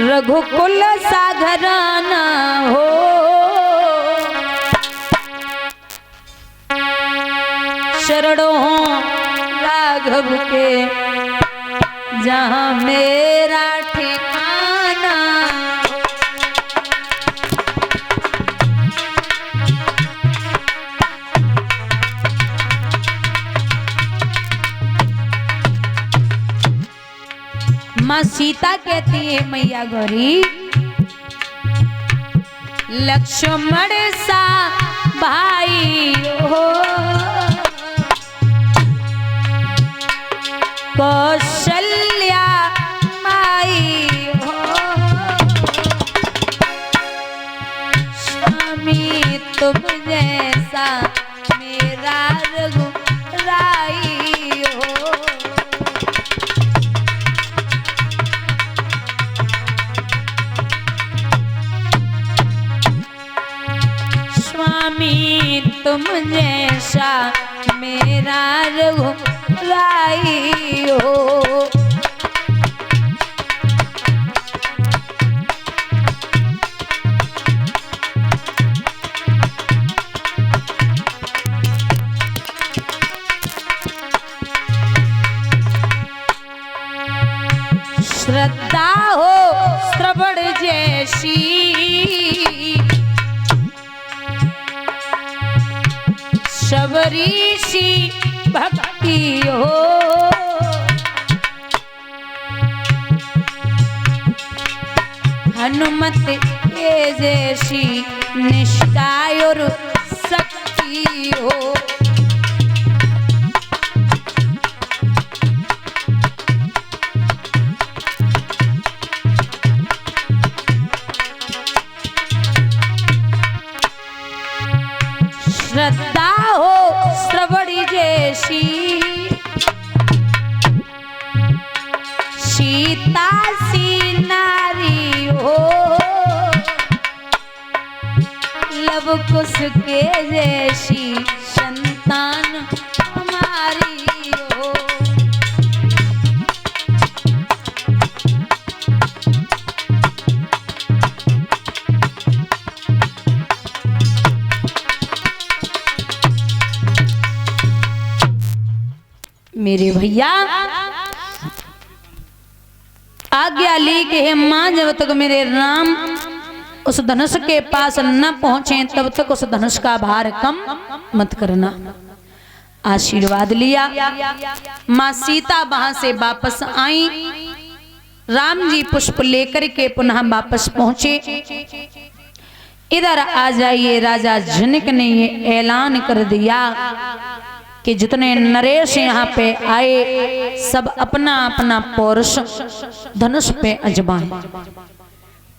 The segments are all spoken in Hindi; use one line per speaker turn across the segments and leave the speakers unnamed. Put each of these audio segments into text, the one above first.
रघुकुल सागराना हो, शरणों राघव के जहाँ मेरा ठिकाना। माँ सीता कहती है मैया गौरी, लक्ष्मण सा भाई हो, कौशल्या माई हो, स्वामी तुम जैसा मेरा रघुराई हो। स्वामी तुम जैसा मेरा रघुराई हो। श्रद्धा हो श्रवण जैसी, शबरीशी भक्ति हो, हनुमत के जैसी निष्ठा और शक्ति हो। श्रद्धा हो श्रवणी जैसी, सीता सी नारी हो, लव कुश के जैसी संतान हमारी हो। मेरे भैया आज्ञा ली कि हे मां, जब तक मेरे राम उस धनुष के पास न पहुंचे तब तक उस धनुष का भार कम मत करना। आशीर्वाद लिया। मां सीता वहां से वापस आई। राम जी पुष्प लेकर के पुनः वापस पहुंचे। इधर आ जाइए। राजा जनक ने ये ऐलान कर दिया कि जितने नरेश यहाँ पे आए सब अपना अपना पौरुष धनुष पे अजमाएं।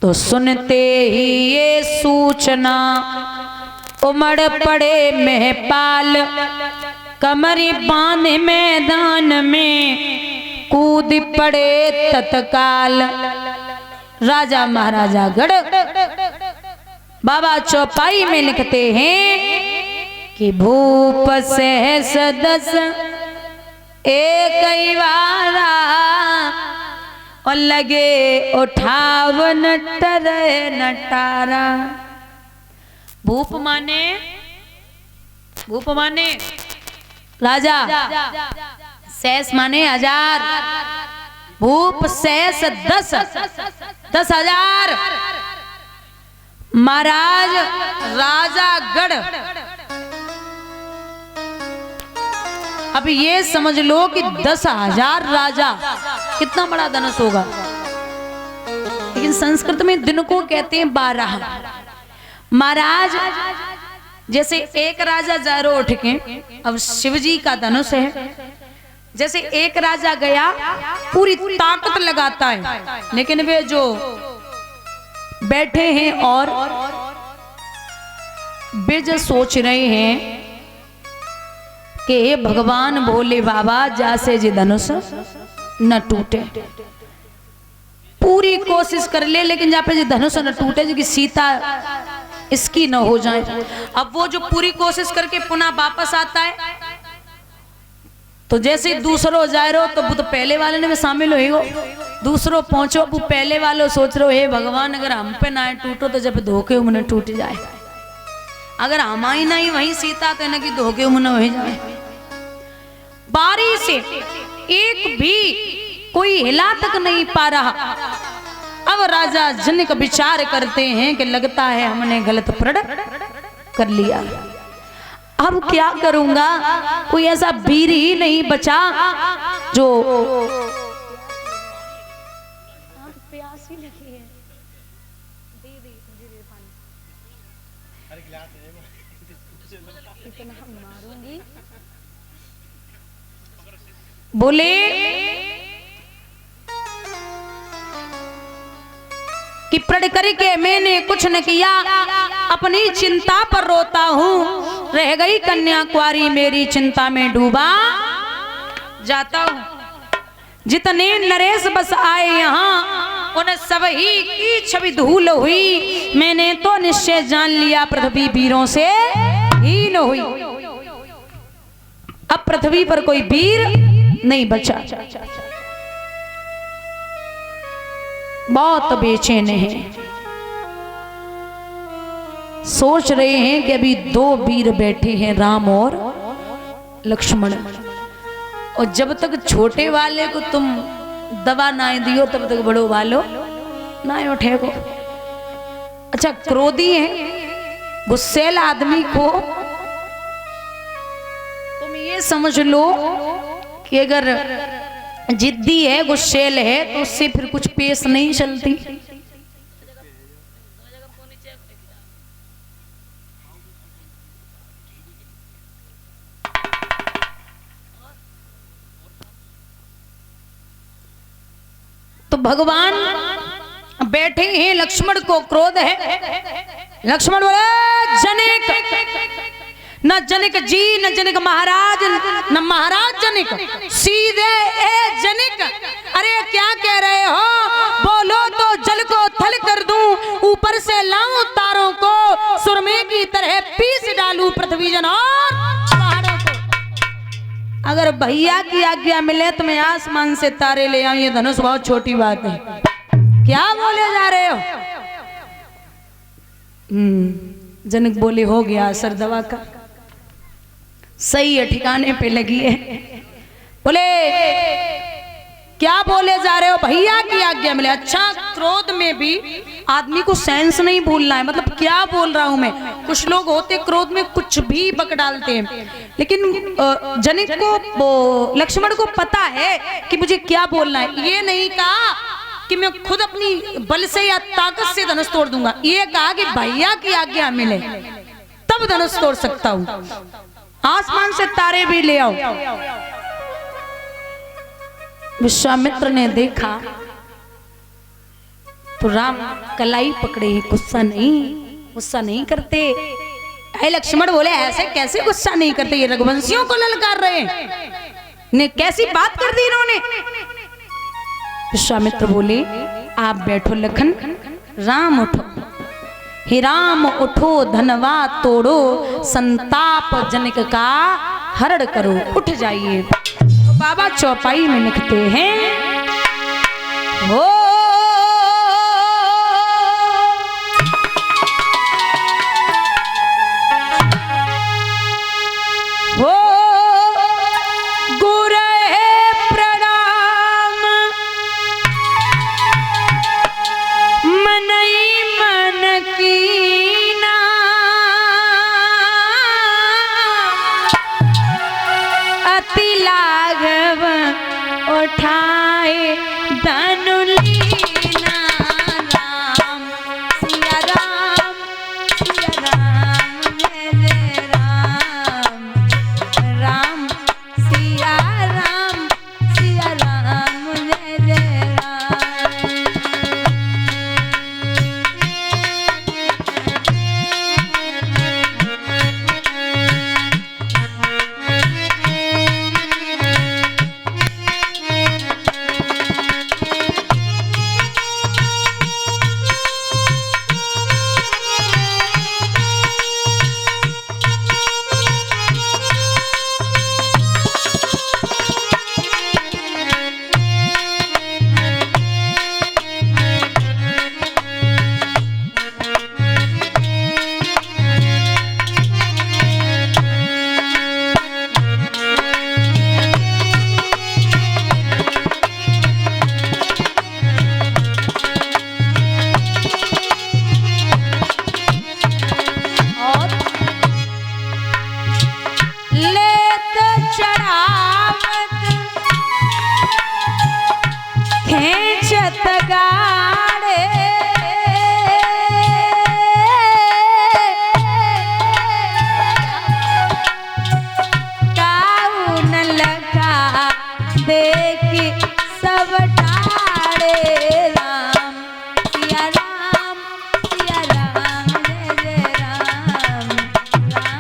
तो सुनते ही ये सूचना उमड़ पड़े महपाल, कमरी बांध मैदान में कूद पड़े तत्काल। राजा महाराजा गढ़ बाबा चौपाई में लिखते हैं कि भूप सहस दस एक वारा और लगे उठावन टरे नटारा। भूप माने राजा, सहस माने 1000, भूप सहस 10,000। महाराज राजा गढ़, अब ये समझ लो कि 10,000 राजा, कितना बड़ा धनुष होगा। लेकिन संस्कृत में दिन को कहते हैं 12। महाराज जैसे एक राजा जा रहे उठ के, अब शिवजी का धनुष है, जैसे एक राजा गया पूरी ताकत लगाता है, लेकिन वे जो बैठे हैं और वे जो सोच रहे हैं कि हे भगवान भोले बाबा जैसे जी धनुष न टूटे, पूरी कोशिश कर ले लेकिन जहाँ पे जी धनुष न टूटे, जी की सीता इसकी न हो जाए। अब वो जो पूरी कोशिश करके पुनः वापस आता है, तो जैसे दूसरो जाए रहो तो वो तो पहले वाले ने भी शामिल हो। दूसरो पहुंचो वो पहले वालों सोच रहे हो हे भगवान अगर हम पे ना टूटो तो जब धोखे उमने टूट जाए, अगर हमारी नहीं वही सीता तो न कि धोखे उमने हो जाए। बारी से एक भी कोई हिला तक नहीं पा रहा। अब राजा जनक विचार करते हैं कि लगता है हमने गलत प्रण कर लिया, अब क्या करूंगा, कोई ऐसा वीर ही नहीं बचा जो प्यासी लगी है इतना मारूंगी। बोले कि प्रण करके मैंने कुछ न किया, अपनी चिंता पर रोता हूँ, रह गई कन्या कुंवारी मेरी चिंता में डूबा जाता हूँ। जितने नरेश बस आए यहाँ उन्हें सब ही की छवि धूल हुई, मैंने तो निश्चय जान लिया पृथ्वी वीरों से हीन हुई। अब पृथ्वी पर कोई वीर नहीं बचा। बहुत बेचैन हैं, सोच रहे हैं कि अभी दो वीर बैठे हैं राम और लक्ष्मण, और जब तक छोटे वाले को तुम दवा ना दियो तब तक बड़ो वालो ना उठेगो। अच्छा क्रोधी है, गुस्सेल आदमी को तुम ये समझ लो कि अगर जिद्दी है गुस्सेल है तो उससे फिर कुछ पेश नहीं चलती। तो भगवान बैठे हैं, लक्ष्मण को क्रोध है। लक्ष्मण बोले जनक, न जनक जी न जनक महाराज न महाराज जनक, सीधे ए जनक, अरे क्या कह रहे हो, बोलो तो जल को थल कर दूं, ऊपर से लाऊं तारों को, सुरमे की तरह पीस डालूं पृथ्वी जन और पहाड़ों को। अगर भैया की आज्ञा मिले तो मैं आसमान से तारे ले आऊं, ये धनुष बहुत छोटी बात है। क्या बोले जा रहे हो? जनक बोले हो गया असर दवा का, सही है, ठिकाने पे लगी है। बोले क्या बोले जा रहे हो, भैया की आज्ञा मिले। अच्छा क्रोध में भी आदमी को सेंस नहीं भूलना है, मतलब क्या बोल रहा हूं मैं। कुछ लोग होते क्रोध में कुछ भी बक डालते हैं, लेकिन जनक को लक्ष्मण को पता है कि मुझे क्या बोलना है। ये नहीं कहा कि मैं खुद अपनी बल से या ताकत से धनुष तोड़ दूंगा, ये कहा कि भैया की आज्ञा मिले तब धनुष तोड़ सकता हूं, आसमान से तारे भी ले आओ। विश्वामित्र ने देखा तो राम कलाई पकड़े, गुस्सा नहीं करते। अरे लक्ष्मण बोले ऐसे कैसे गुस्सा नहीं करते, ये रघुवंशियों को ललकार रहे हैं, ने कैसी बात कर दी इन्होंने। विश्वामित्र बोले आप बैठो लखन, राम उठो, हे राम उठो धनवा तोड़ो, संताप जनक का हरण करो। उठ जाइए। तो बाबा चौपाई में लिखते हैं हो उठाए धनुलीना, राम सिया राम मेरे राम, राम सिया राम मेरे खेचत गाड़े काऊ न लगा देख सब ठाड़े राम सिया राम जय जय राम राम।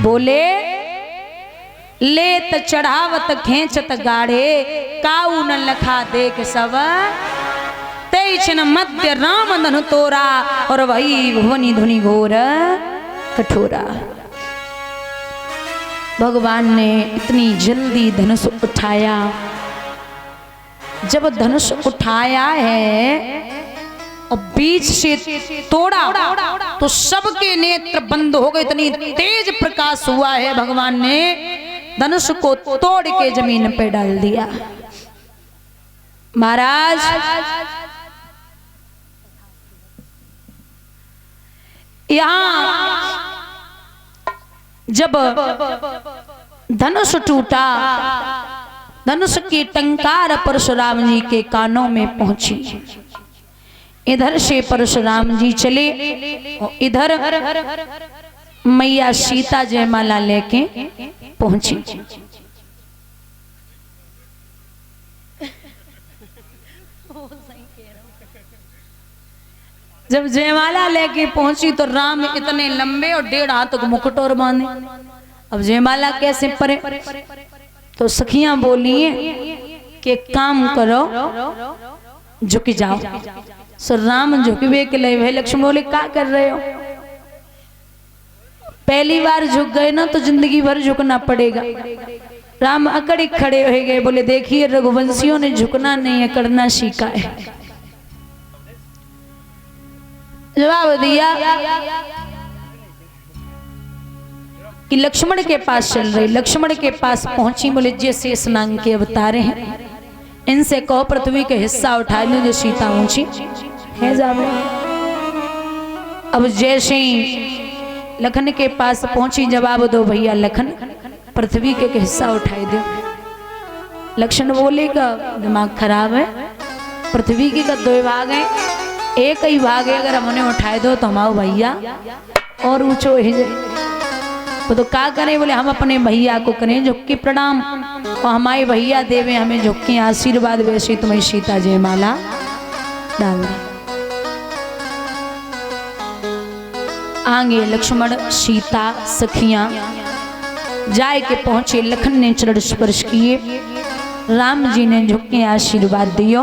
बोले लेत चढ़ावत खेचत गाढ़े काऊ न लखा देख सब तेईछन मध्य राम धनु तोरा और वही भुवनी धुनि घोर कठोरा। भगवान ने इतनी जल्दी धनुष उठाया। जब धनुष उठाया है और बीच से तोड़ा तो सबके नेत्र बंद हो गए। इतनी तेज प्रकाश हुआ है, भगवान ने धनुष को तोड़ के जमीन पे डाल दिया। महाराज यहां जब धनुष टूटा, धनुष की टंकार परशुराम जी के कानों में पहुंची। इधर से परशुराम जी चले और इधर मैया सीता जयमाला लेके पहुंची। जब जयमाला लेके पहुंची तो राम इतने लंबे और 1.5 हाथ तक मुकुट और बांधे। अब जयमाला कैसे परे? तो सखियां बोली कि काम करो, झुक जाओ। सो राम झुकवे के लिए भाई लक्ष्मण बोले क्या कर रहे हो? पहली बार झुक गए ना तो जिंदगी भर झुकना पड़ेगा। राम अकड़ खड़े हो गए, बोले देखिए रघुवंशियों ने झुकना नहीं है, करना सीखा है। जवाब दिया कि लक्ष्मण के पास चल रही। लक्ष्मण के पास पहुंची, बोले जैसे स्नान के अवतारे हैं, इनसे कहो पृथ्वी के हिस्सा उठा लो जो सीता ऊंची है जावे। अब जैसे ही लखन के पास पहुंची, जवाब दो भैया लखन, पृथ्वी के हिस्सा उठाई दो। लक्ष्मण बोले का दिमाग खराब है, पृथ्वी के 2 भाग है, एक ही भाग है, अगर हम उन्हें उठाए दो तो हमारे भैया और ऊंचो ही जाए। तो क्या करें? बोले हम अपने भैया को करें झुक के प्रणाम और हमारे भैया देवे हमें झुक के आशीर्वाद, वैसे तुम्हें सीता जयमाला डाल दे। आगे लक्ष्मण सीता सखियां जाए के पहुंचे। लखन ने चरण स्पर्श किए, राम जी ने झुक के आशीर्वाद दियो,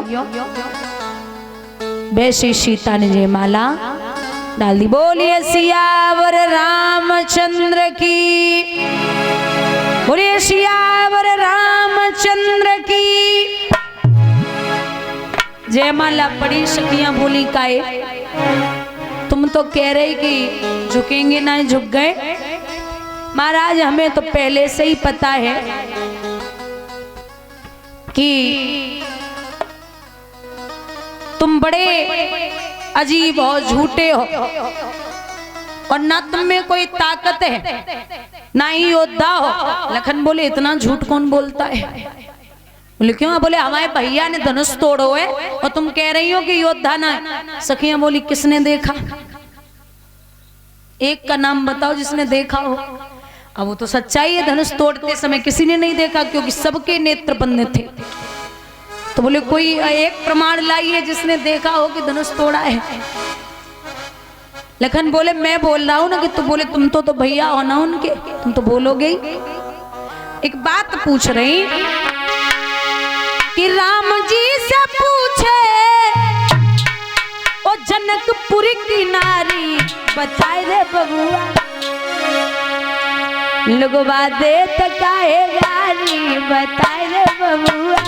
वैसे सीता ने जयमाला डाल दी। बोलिए सियावर रामचंद्र की, बोलिए सियावर रामचंद्र की। जयमाला पड़ी। सखियां बोली काए तुम तो कह रहे कि झुकेंगे ना, झुक गए। महाराज हमें तो पहले से ही पता है कि तुम बड़े अजीब हो, झूठे हो और ना तुम में कोई ताकत है ना ही योद्धा हो। लखन बोले इतना झूठ कौन बोलता है? बोले क्यों? बोले हमारे भैया ने धनुष तोड़ो है और तुम कह रही हो कि योद्धा ना। सखियां बोली किसने देखा? एक का नाम बताओ जिसने देखा हो। अब वो तो सच्चाई है, धनुष तोड़ते समय किसी ने नहीं देखा क्योंकि सबके नेत्र बंद थे। तो बोले कोई एक प्रमाण लाइए जिसने देखा हो कि धनुष तोड़ा है। लखन बोले मैं बोल रहा हूं ना कि तू। बोले तुम तो भैया हो ना उनके, तुम तो बोलोगे ही। एक बात पूछ रही कि राम जी से पूछे ओ जनकपुरी की नारी, बताए रे बबुआ लोगवा देत काहे गारी, बताए रे बबुआ।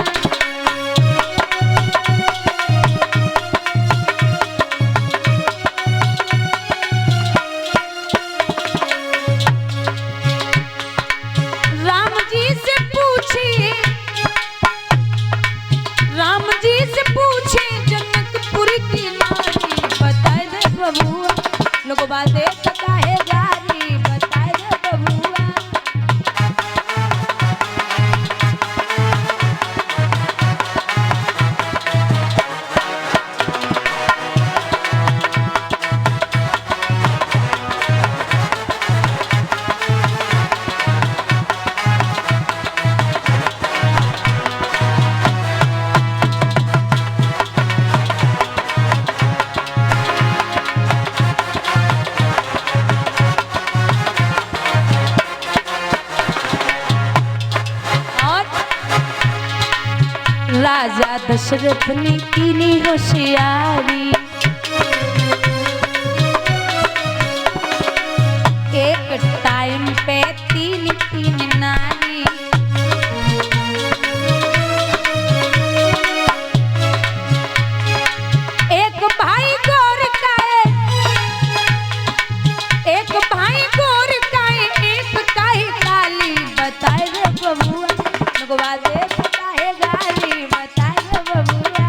राजा दशरथ ने कीनी होशियारी, एक टाइम पे तीन तीन नारी। एक भाई गौर का है, एक भाई गौर का है, एक काहे काली, बताए रे बबुआ लोगवा देत काहे गाली, बताए रे बबुआ।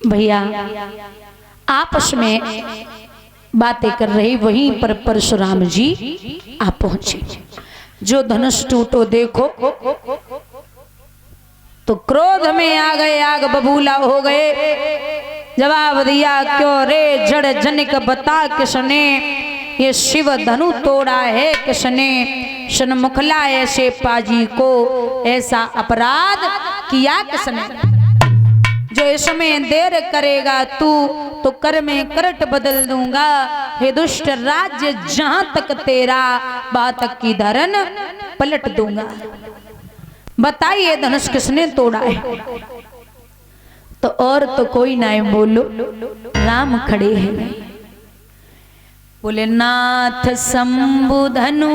भैया आपस में बातें कर रही, वहीं पर परशुराम जी आप पहुंचे। जो धनुष टूटो देखो तो क्रोध में आ गए, आग बबूला हो गए। जवाब दिया क्यों रे जड़ जनिक, बता किसने ये शिव धनु तोड़ा है, किसने सन्मुखला ऐसे पाजी को, ऐसा अपराध किया किसने। जो इसमें देर करेगा तू तो कर में करट बदल दूंगा, हे दुष्ट राज्य जहां तक तेरा, बात तक की धरन पलट दूंगा। बताइए धनुष किसने तोड़ा है? तो और तो कोई ना है, बोलो राम खड़े हैं। बोले नाथ शंभु धनु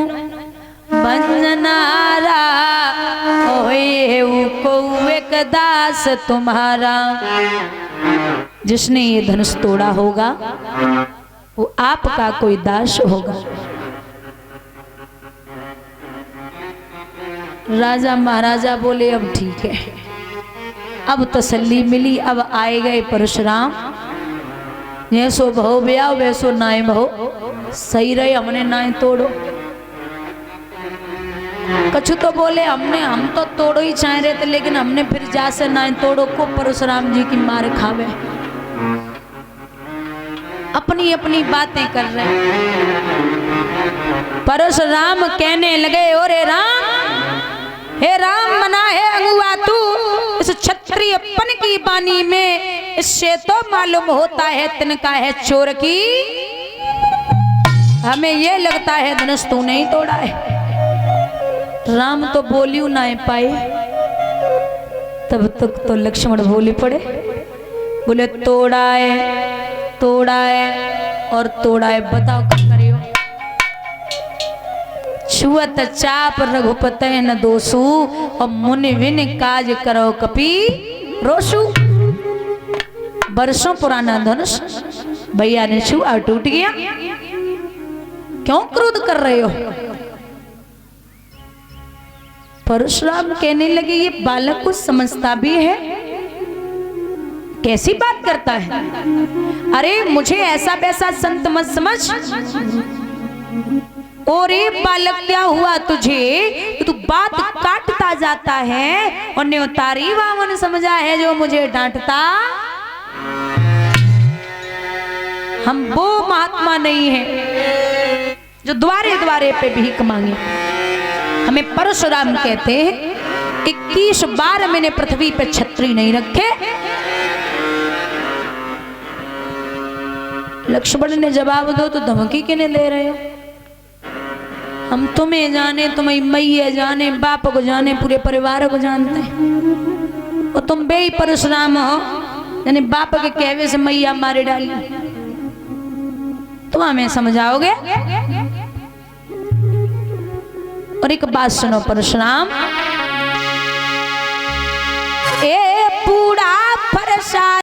बंजनारा, को एक दास तुम्हारा। जिसने ये धनुष तोड़ा होगा वो आपका कोई दास होगा। राजा महाराजा बोले अब ठीक है, अब तसल्ली मिली। अब आए गए परशुराम, जैसो भव ब्या वैसो नाय भव, सही रहे हमने नाय तोड़ो। कछु तो बोले हम तो तोड़ो ही चाह रहे थे, लेकिन हमने फिर जा से ना तोड़ो को परशुराम जी की मार खावे। अपनी अपनी बातें कर रहे। परशुराम कहने लगे ओरे राम, हे राम मना है अगुआ तू, इस क्षत्रियपन की बानी में इससे तो मालूम होता है तिनका है चोर की। हमें ये लगता है धनुष तू नहीं तोड़ा है। राम तो बोलियो ना पाए, तब तक तो लक्ष्मण बोले पड़े, बोले तोड़ा है और तोड़ा है, बताओ क्या करियो। छुअत चाप रघुपते न दोषु, और मुनि विन काज करो कपि रोषु। वर्षों पुराना धनुष भैया ने छुआ, टूट गया। क्यों क्रोध कर रहे हो? परशुराम कहने लगे ये बालक कुछ समझता भी है, कैसी बात करता है? अरे मुझे ऐसा वैसा संत मत समझ। और ये बालक क्या हुआ तुझे, तू बात काटता जाता है और न्योतारी वामन समझा है जो मुझे डांटता। हम वो महात्मा नहीं है जो द्वारे द्वारे पे भीख मांगे। हमें परशुराम कहते हैं 21 बार मैंने पृथ्वी पे छतरी नहीं रखे। लक्ष्मण ने जवाब दो तो धमकी किने दे रहे हो? हम तुम्हें जाने, तुम्हें मैया जाने, बाप को जाने, पूरे परिवार को जानते हैं। और तुम बे परशुराम हो, यानी बाप के कहवे से मैया मारे डाली। तुम हमें समझाओगे? और एक बात सुनो परशुराम,